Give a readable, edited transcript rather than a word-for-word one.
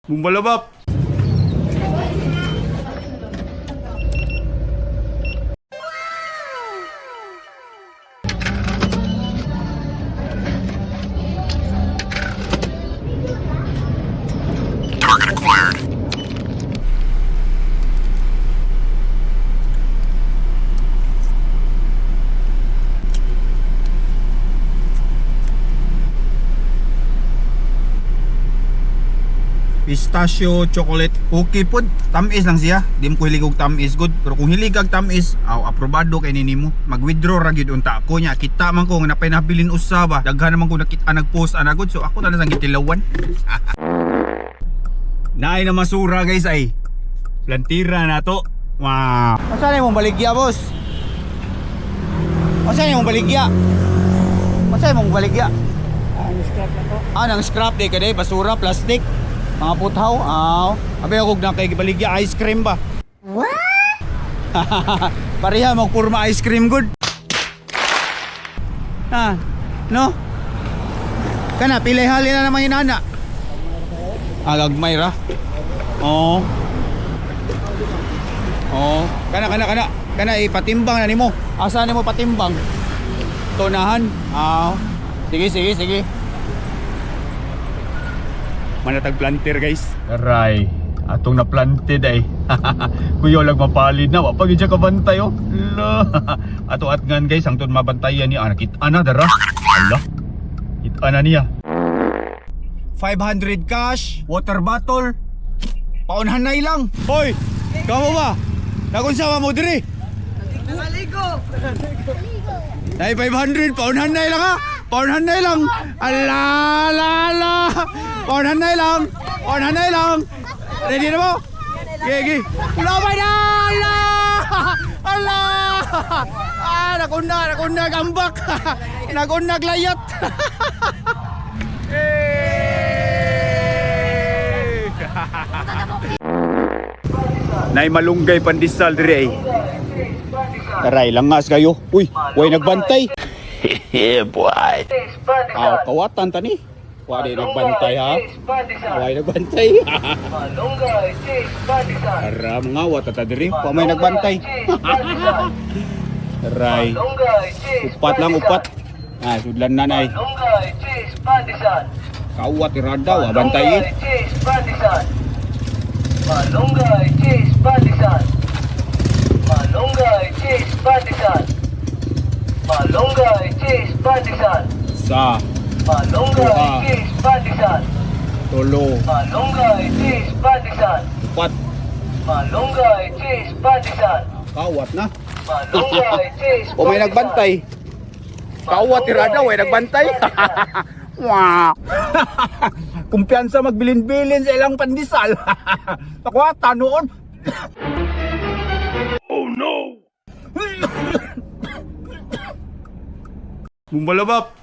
Bumbalabap. Target acquired. Pistachio chocolate. Okay po. Tamis lang siya. Di mo ko hilig og tamis good. Pero kung hilig kag tamis, aprobado kay nimo. Mag-withdraw ra gyud unta ako nya. Kita man ko nga napay nabilin usaba. Daghan naman ko nakita nag-post ana good. So ako na lang gitilawan. Naay na masura guys ay. Plantira na to. Wow. Asa mong baligya boss? Asa mong baligya? Asa mong baligya? Nang scrap day kaday basura plastic. Mga puthaw, abi ako na kay baligya ice cream ba? What? Pareha magpurma ice cream good. No? Kana pilay hali na naman inana. Gagmay ra. Oo. Kana ipatimbang na nimo. Asa nimo patimbang? Tonahan. Sige. Manatag planter guys. Aray, atong na planted ay. Kuya lang mapalid na, wa pagid siya kabantay oh. Ato atngan guys, ang ton mabantayan niya. Nakita na dara. Ala. Kita na niya. 500 cash, water bottle. Paunhanay lang. Hoy, kamo ba? Nakunsa mo diri? Naligo. Nay 500 paunhanay lang ha. Paunhanay lang. Ala. Paunhanay lang. Ready na mo? Gigi. Labay na! Ala! Nakuna gambak. Nakuna glayat. Nay malunggay pandesal dire ay. Aray langas kayo. Uy, way nagbantay. Yeah boy. Kawatan tani. Wala nagbantay ha. Way nagbantay. Aram nga wata ta diri, pa may nagbantay. Aray. Upat lang. Sudlan na nay. Kawat irada wa bantay. Malunggay cheese patisan. Sa Malunggay cheese patisan. tulo Malunggay cheese patisan. upat Malunggay cheese patisan. kawat na. Malunggay cheese. O may nagbantay. Kawat irada way nagbantay. Wow. Kumpiyansa magbilin-bilin sa ilang pandesal. Takwata noon. Oh no. Bumbalabap.